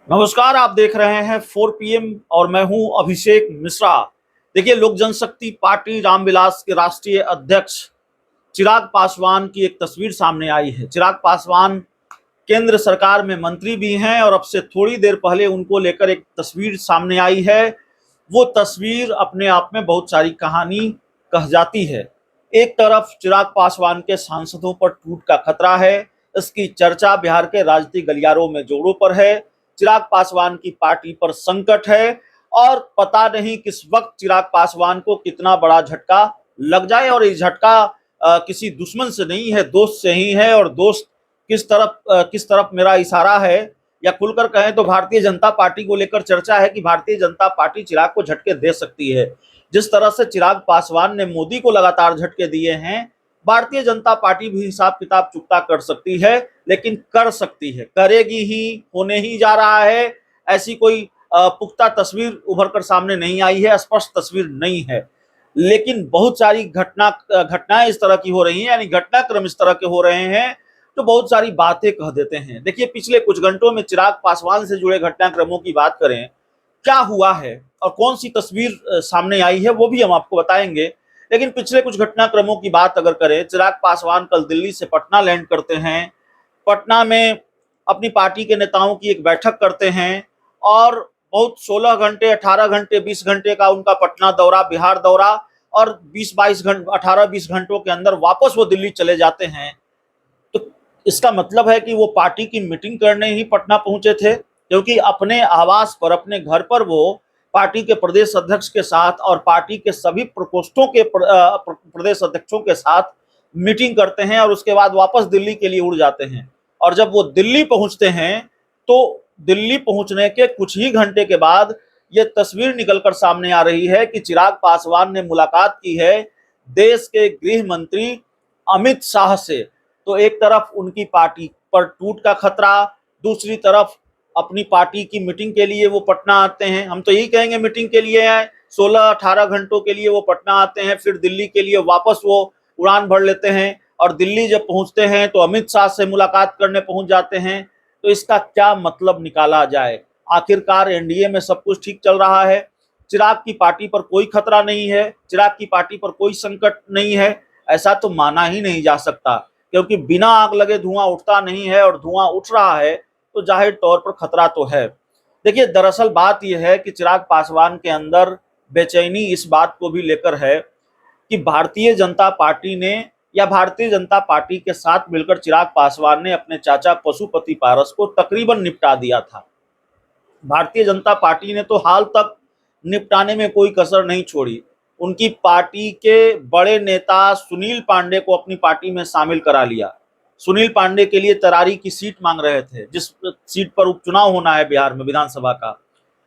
नमस्कार, आप देख रहे हैं 4 PM और मैं हूं अभिषेक मिश्रा। देखिए, लोक जनशक्ति पार्टी रामविलास के राष्ट्रीय अध्यक्ष चिराग पासवान की एक तस्वीर सामने आई है। चिराग पासवान केंद्र सरकार में मंत्री भी हैं और अब से थोड़ी देर पहले उनको लेकर एक तस्वीर सामने आई है। वो तस्वीर अपने आप में बहुत सारी कहानी कह जाती है। एक तरफ चिराग पासवान के सांसदों पर टूट का खतरा है। इसकी चर्चा बिहार के राजनीतिक गलियारों में जोरों पर है। चिराग पासवान की पार्टी पर संकट है और पता नहीं किस वक्त चिराग पासवान को कितना बड़ा झटका लग जाए। और ये झटका किसी दुश्मन से नहीं है, दोस्त से ही है। और दोस्त किस तरफ मेरा इशारा है, या खुलकर कहें तो भारतीय जनता पार्टी को लेकर चर्चा है कि भारतीय जनता पार्टी चिराग को झटके दे सकती है। जिस तरह से चिराग पासवान ने मोदी को लगातार झटके दिए हैं, भारतीय जनता पार्टी भी हिसाब किताब चुकता कर सकती है, लेकिन कर सकती है, करेगी ही, होने ही जा रहा है। ऐसी कोई पुख्ता तस्वीर उभर कर सामने नहीं आई है, स्पष्ट तस्वीर नहीं है, लेकिन बहुत सारी घटनाएं इस तरह की हो रही हैं, यानी घटनाक्रम इस तरह के हो रहे हैं तो बहुत सारी बातें कह देते हैं। देखिए, पिछले कुछ घंटों में चिराग पासवान से जुड़े घटनाक्रमों की बात करें, क्या हुआ है और कौन सी तस्वीर सामने आई है, वो भी हम आपको बताएंगे। लेकिन पिछले कुछ घटनाक्रमों की बात अगर करें, चिराग पासवान कल दिल्ली से पटना लैंड करते हैं। पटना में अपनी पार्टी के नेताओं की एक बैठक करते हैं और बहुत 16 घंटे, 18 घंटे, 20 घंटे का उनका पटना दौरा, बिहार दौरा, और 20-22 घंटे, 18-20 घंटों के अंदर वापस वो दिल्ली चले जाते हैं। तो इसका मतलब है कि वो पार्टी की मीटिंग करने ही पटना पहुंचे थे, क्योंकि अपने आवास पर, अपने घर पर वो पार्टी के प्रदेश अध्यक्ष के साथ और पार्टी के सभी प्रकोष्ठों के प्रदेश अध्यक्षों के साथ मीटिंग करते हैं और उसके बाद वापस दिल्ली के लिए उड़ जाते हैं। और जब वो दिल्ली पहुंचते हैं तो दिल्ली पहुंचने के कुछ ही घंटे के बाद ये तस्वीर निकलकर सामने आ रही है कि चिराग पासवान ने मुलाकात की है देश के गृह मंत्री अमित शाह से। तो एक तरफ उनकी पार्टी पर टूट का खतरा, दूसरी तरफ अपनी पार्टी की मीटिंग के लिए वो पटना आते हैं। हम तो यही कहेंगे मीटिंग के लिए आए, 16-18 घंटों के लिए वो पटना आते हैं, फिर दिल्ली के लिए वापस वो उड़ान भर लेते हैं और दिल्ली जब पहुंचते हैं तो अमित शाह से मुलाकात करने पहुंच जाते हैं। तो इसका क्या मतलब निकाला जाए? आखिरकार एनडीए में सब कुछ ठीक चल रहा है, चिराग की पार्टी पर कोई खतरा नहीं है, चिराग की पार्टी पर कोई संकट नहीं है, ऐसा तो माना ही नहीं जा सकता। क्योंकि बिना आग लगे धुआं उठता नहीं है, और धुआं उठ रहा है तो जाहिर तौर पर खतरा तो है। देखिए, दरअसल बात यह है कि चिराग पासवान के अंदर बेचैनी इस बात को भी लेकर है कि भारतीय जनता पार्टी ने, या भारतीय जनता पार्टी के साथ मिलकर चिराग पासवान ने अपने चाचा पशुपति पारस को तकरीबन निपटा दिया था। भारतीय जनता पार्टी ने तो हाल तक निपटाने में कोई कसर नहीं छोड़ी। उनकी पार्टी के बड़े नेता सुनील पांडे को अपनी पार्टी में शामिल करा लिया। सुनील पांडे के लिए तरारी की सीट मांग रहे थे, जिस सीट पर उपचुनाव होना है बिहार में विधानसभा का,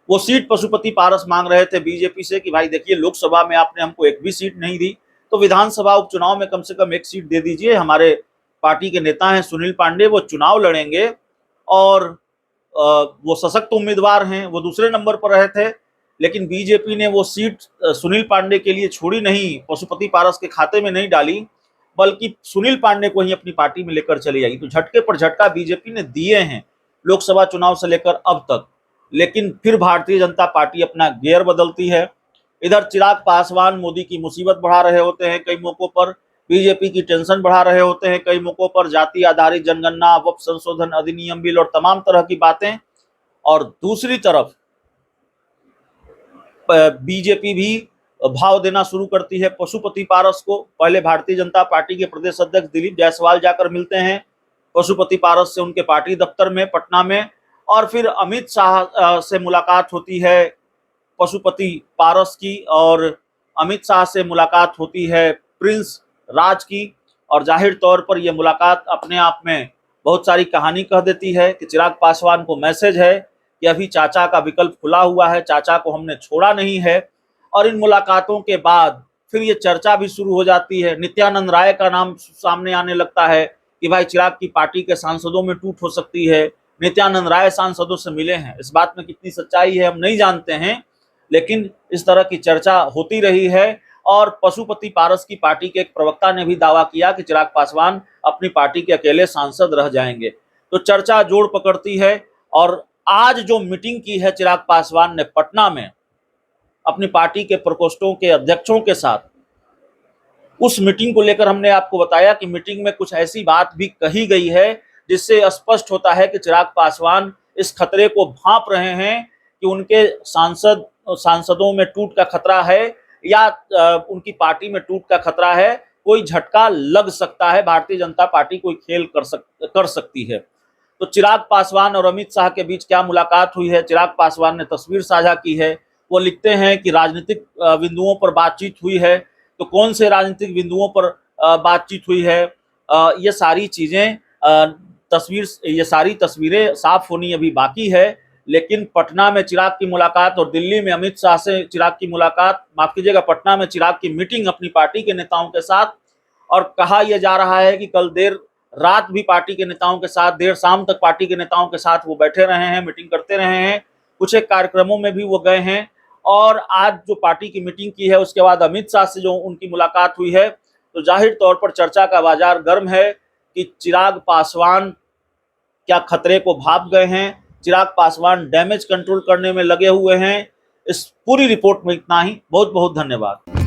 वो सीट पशुपति पारस मांग रहे थे बीजेपी से कि भाई देखिए, लोकसभा में आपने हमको एक भी सीट नहीं दी, तो विधानसभा उपचुनाव में कम से कम एक सीट दे दीजिए। हमारे पार्टी के नेता हैं सुनील पांडे, वो चुनाव लड़ेंगे और वो सशक्त उम्मीदवार हैं, वो दूसरे नंबर पर रहे थे। लेकिन बीजेपी ने वो सीट सुनील पांडे के लिए छोड़ी नहीं, पशुपति पारस के खाते में नहीं डाली, बल्कि सुनील पांडे को ही अपनी पार्टी में लेकर चली आई। तो झटके पर झटका बीजेपी ने दिए हैं लोकसभा चुनाव से लेकर अब तक। लेकिन फिर भारतीय जनता पार्टी अपना गियर बदलती है। इधर चिराग पासवान मोदी की मुसीबत बढ़ा रहे होते हैं कई मौकों पर, बीजेपी की टेंशन बढ़ा रहे होते हैं कई मौकों पर, जाति आधारित जनगणना, वक्फ संशोधन अधिनियम बिल और तमाम तरह की बातें। और दूसरी तरफ बीजेपी भी भाव देना शुरू करती है पशुपति पारस को। पहले भारतीय जनता पार्टी के प्रदेश अध्यक्ष दिलीप जायसवाल जाकर मिलते हैं पशुपति पारस से उनके पार्टी दफ्तर में पटना में, और फिर अमित शाह से मुलाकात होती है पशुपति पारस की, और अमित शाह से मुलाकात होती है प्रिंस राज की। और जाहिर तौर पर यह मुलाकात अपने आप में बहुत सारी कहानी कह देती है कि चिराग पासवान को मैसेज है कि अभी चाचा का विकल्प खुला हुआ है, चाचा को हमने छोड़ा नहीं है। और इन मुलाकातों के बाद फिर ये चर्चा भी शुरू हो जाती है, नित्यानंद राय का नाम सामने आने लगता है कि भाई चिराग की पार्टी के सांसदों में टूट हो सकती है। नित्यानंद राय सांसदों से मिले हैं, इस बात में कितनी सच्चाई है हम नहीं जानते हैं, लेकिन इस तरह की चर्चा होती रही है। और पशुपति पारस की पार्टी के एक प्रवक्ता ने भी दावा किया कि चिराग पासवान अपनी पार्टी के अकेले सांसद रह जाएंगे। तो चर्चा जोर पकड़ती है और आज जो मीटिंग की है चिराग पासवान ने पटना में अपनी पार्टी के प्रकोष्ठों के अध्यक्षों के साथ, उस मीटिंग को लेकर हमने आपको बताया कि मीटिंग में कुछ ऐसी बात भी कही गई है जिससे स्पष्ट होता है कि चिराग पासवान इस खतरे को भांप रहे हैं कि उनके सांसदों में टूट का खतरा है या उनकी पार्टी में टूट का खतरा है, कोई झटका लग सकता है, भारतीय जनता पार्टी कोई खेल कर सकती है। तो चिराग पासवान और अमित शाह के बीच क्या मुलाकात हुई है, चिराग पासवान ने तस्वीर साझा की है। वो लिखते हैं कि राजनीतिक बिंदुओं पर बातचीत हुई है। तो कौन से राजनीतिक बिंदुओं पर बातचीत हुई है, ये सारी चीजें ये सारी तस्वीरें साफ होनी अभी बाकी है। लेकिन पटना में चिराग की मुलाकात और दिल्ली में अमित शाह से चिराग की मुलाकात, माफ कीजिएगा, पटना में चिराग की मीटिंग अपनी पार्टी के नेताओं के साथ, और कहा यह जा रहा है कि कल देर रात भी पार्टी के नेताओं के साथ, देर शाम तक पार्टी के नेताओं के साथ वो बैठे रहे हैं, मीटिंग करते रहे हैं, कुछ एक कार्यक्रमों में भी वो गए हैं। और आज जो पार्टी की मीटिंग की है उसके बाद अमित शाह से जो उनकी मुलाकात हुई है, तो जाहिर तौर पर चर्चा का बाजार गर्म है कि चिराग पासवान क्या खतरे को भाप गए हैं, चिराग पासवान डैमेज कंट्रोल करने में लगे हुए हैं। इस पूरी रिपोर्ट में इतना ही। बहुत बहुत धन्यवाद।